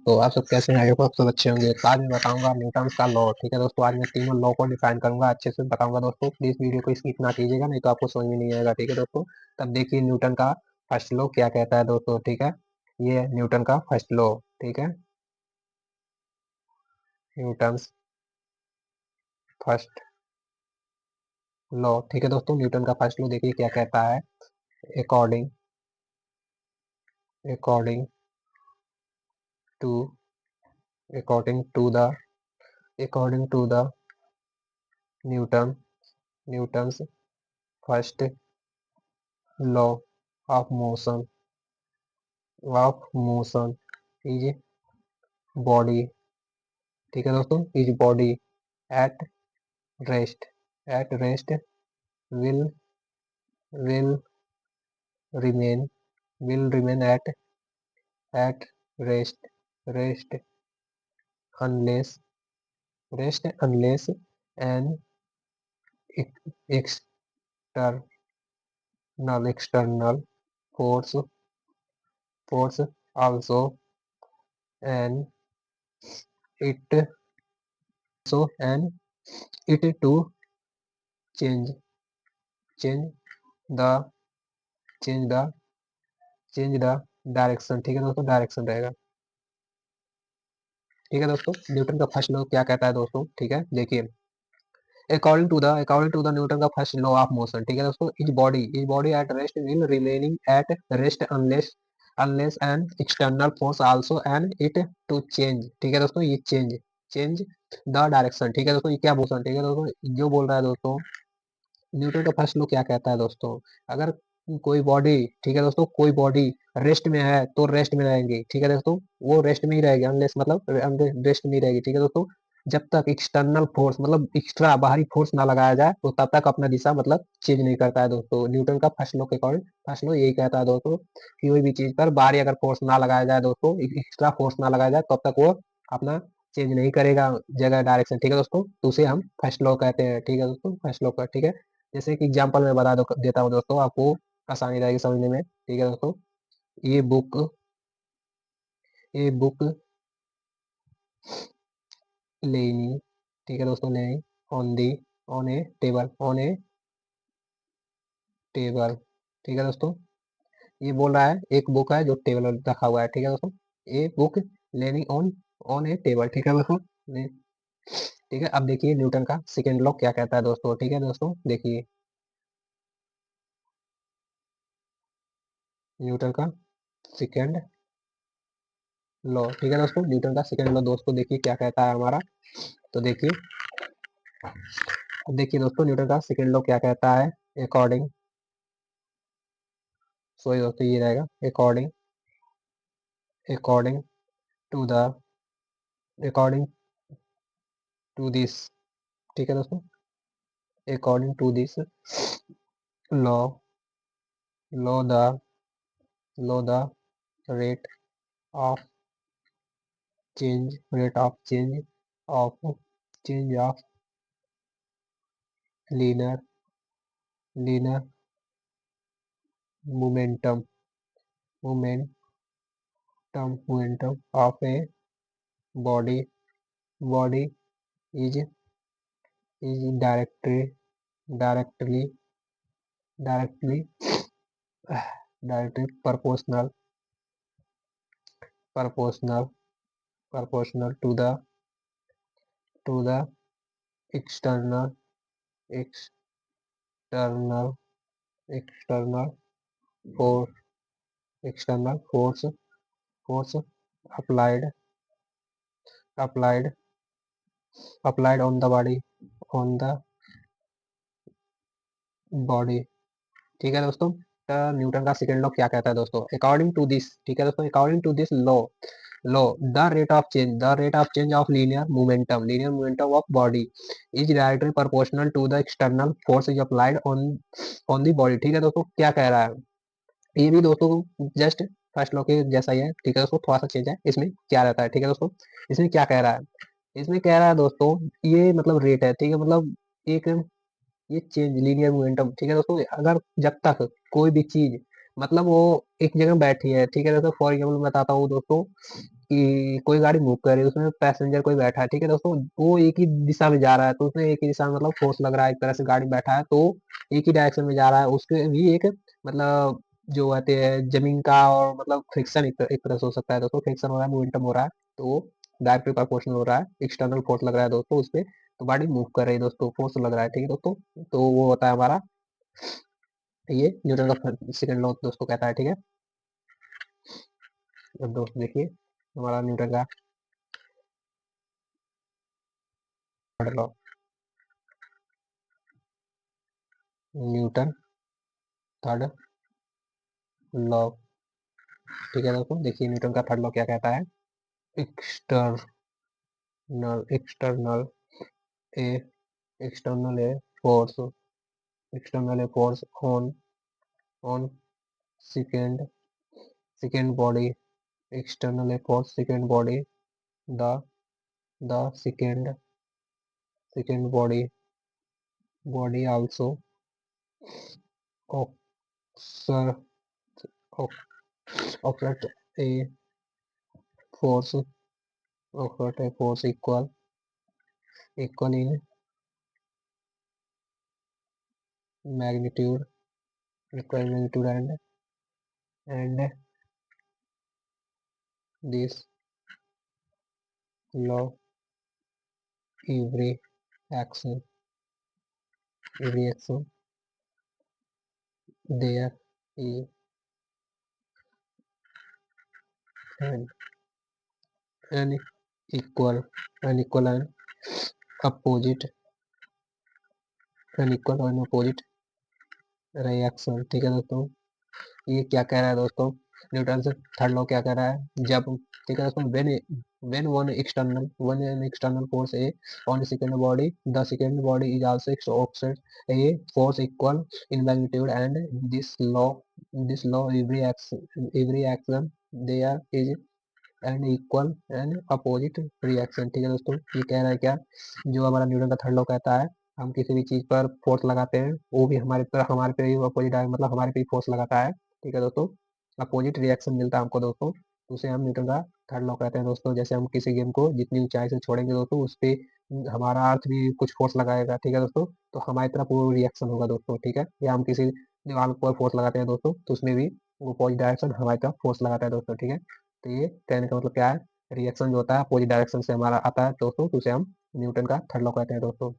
तो आप सब कैसे हैं? आई होप आप सब अच्छे होंगे। तो आज मैं बताऊंगा न्यूटन का लॉ। ठीक है दोस्तों, आज मैं तीनों लॉ को डिफाइन करूंगा, अच्छे से बताऊंगा दोस्तों। प्लीज वीडियो को स्किप ना कीजिएगा, नहीं तो आपको समझ में नहीं आएगा। ठीक है दोस्तों, तब देखिए न्यूटन का फर्स्ट लॉ क्या कहता है दोस्तों। ठीक है, ये है न्यूटन का फर्स्ट लॉ। ठीक है, न्यूटन फर्स्ट लॉ। ठीक है दोस्तों, न्यूटन का फर्स्ट लॉ देखिए क्या कहता है। According according to according to the according to the Newton Newton's first law of motion is body. ठीक है दोस्तों, is body at rest will will remain at rest rest unless an external force also an it an it to change change the change the change the direction. ठीक है दोस्तों, direction रहेगा। ठीक है दोस्तों, न्यूटन का फर्स्ट लॉ क्या कहता है दोस्तों। ठीक है, देखिए अकॉर्डिंग टू द न्यूटन का फर्स्ट लॉ ऑफ मोशन। ठीक है दोस्तों, is body at rest will remaining at rest unless an external force also an it to change. ठीक है दोस्तों, ये चेंज द डायरेक्शन। ठीक है दोस्तों, ये क्या मोशन। ठीक है दोस्तों, जो बोल रहा है दोस्तों न्यूटन का फर्स्ट लॉ क्या कहता है दोस्तों। अगर कोई बॉडी, ठीक है दोस्तों, कोई बॉडी रेस्ट में है तो रेस्ट में रहेंगी। ठीक है दोस्तों, वो रेस्ट में ही रहेगी, अनलेस मतलब रेस्ट में ही रहेगी। ठीक है दोस्तों, जब तक एक्सटर्नल फोर्स मतलब एक्स्ट्रा बाहरी फोर्स ना लगाया जाए तो तब तक अपना दिशा मतलब चेंज नहीं करता है दोस्तों। न्यूटन का फर्स्ट लॉ के अकॉर्डिंग फर्स्ट लॉ यही कहता है दोस्तों कि कोई भी चीज पर बाहरी अगर फोर्स ना लगाया जाए दोस्तों, एक्स्ट्रा फोर्स ना लगाया जाए, तब तक वो अपना चेंज नहीं करेगा जगह डायरेक्शन। ठीक है दोस्तों, तो उसे हम फर्स्ट लॉ कहते हैं। ठीक है दोस्तों, फर्स्ट लॉ का। ठीक है, जैसे कि एग्जांपल मैं बता देता हूँ दोस्तों, आपको आसानी रहेगी समझने में। ठीक है दोस्तों, ये बुक ये बुक लेनी। ठीक है दोस्तों, लेनी on the on A table. ठीक है दोस्तों, ये बोल रहा है एक बुक है जो टेबल पर रखा हुआ है। ठीक है दोस्तों, ए बुक लेनी ऑन ऑन ए टेबल। ठीक है दोस्तों, ठीक है। अब देखिए न्यूटन का सेकेंड लॉ क्या कहता है दोस्तों। ठीक है दोस्तों, देखिए न्यूटन का सेकेंड लॉ। ठीक है दोस्तों, न्यूटन का सेकेंड लॉ दोस्तों देखिए क्या कहता है हमारा। तो देखिए, अब देखिए दोस्तों न्यूटन का सेकेंड लॉ क्या कहता है। अकॉर्डिंग सॉरी दोस्तों, ये रहेगा according according to the according to this. ठीक है दोस्तों, according to this law law the law the rate of of change of linear linear momentum momentum of a body body is is directly directly directly proportional proportional to the external external external force external force applied applied applied on the body। ठीक है दोस्तों, Newton का second law क्या कहता है दोस्तों। According to this, ठीक है दोस्तों, according to this law law the rate of change of linear momentum of body is directly proportional to the external force is applied on the body. ठीक है दोस्तों, क्या कह रहा है ये भी दोस्तों जस्ट फर्स्ट लॉ के जैसा ही है। ठीक है दोस्तों, थोड़ा सा चेंज है इसमें क्या रहता है। ठीक है दोस्तों, इसमें क्या कह रहा है, इसमें कह रहा है दोस्तों ये मतलब रेट है। ठीक है, मतलब एक ये चेंज लीनियर मोमेंटम। ठीक है दोस्तों, अगर जब तक कोई भी चीज मतलब वो एक जगह बैठी है। ठीक है दोस्तों, फॉर एग्जाम्पल बताता हूँ दोस्तों, कि कोई गाड़ी मूव कर रही है, उसमें पैसेंजर कोई बैठा है, ठीक है दोस्तों, वो एक ही दिशा में जा रहा है, तो उसमें एक ही दिशा में मतलब फोर्स लग रहा है, एक तरह से गाड़ी बैठा है तो एक ही डायरेक्शन में जा रहा है, उसके भी एक मतलब जो कहते हैं जमीन का और मतलब फ्रिक्शन एक तरह से हो सकता है दोस्तों, फ्रिक्शन हो रहा है, मोमेंटम हो रहा है, तो वो डायरेक्टली प्रोपोर्शनल हो रहा है, एक्सटर्नल फोर्स लग रहा है दोस्तों उस पे, तो गाड़ी मूव कर रही है दोस्तों, फोर्स लग रहा है, ठीक है दोस्तों, तो वो होता है हमारा ये न्यूटन का सेकंड लॉ दोस्तों कहता है, ठीक है। अब दोस्त देखिए हमारा न्यूटन का third law, Newton third law, ठीक है दोस्तों, देखिए न्यूटन का थर्ड लॉ क्या कहता है, external external A external a force, external a force on second second body, external a force second body, the the second body also exert exert a force exert a force equal in magnitude and this law every action there is an unequal unequal and opposite unequal and opposite reaction, ठीक है दोस्तों, ये क्या कह रहा है दोस्तों, Newton से थर्ड लॉ क्या कह रहा है, जब ठीक है दोस्तों when one an external force a on a second body, the second body is also exert a force equal in magnitude and this law every action there is and equal and opposite reaction, ठीक है दोस्तों, ये कह रहा है क्या, जो हमारा न्यूटन का थर्ड लॉ कहता है, हम किसी भी चीज पर फोर्स लगाते हैं वो भी हमारे पे ही अपोजिट मतलब हमारे पे ही फोर्स लगाता है, ठीक है दोस्तों, अपोजिट रिएक्शन मिलता है हमको दोस्तों, तो उसे हम न्यूटन का थर्ड लॉ कहते हैं दोस्तों, जैसे हम किसी गेम को जितनी ऊंचाई से छोड़ेंगे दोस्तों उस पे हमारा अर्थ भी कुछ फोर्स लगाएगा, ठीक है दोस्तों, तो हमारी तरफ वो रिएक्शन होगा दोस्तों, ठीक है, या हम किसी दीवार पर फोर्स लगाते हैं दोस्तों तो उसमें भी वो अपोजिट डायरेक्शन हमारी तरफ फोर्स लगाता है दोस्तों, ठीक है, तो ये कहने का मतलब क्या है, रिएक्शन जो होता है अपोजिट डायरेक्शन से हमारा आता है दोस्तों, तो उसे हम न्यूटन का थर्ड लॉ कहते हैं दोस्तों।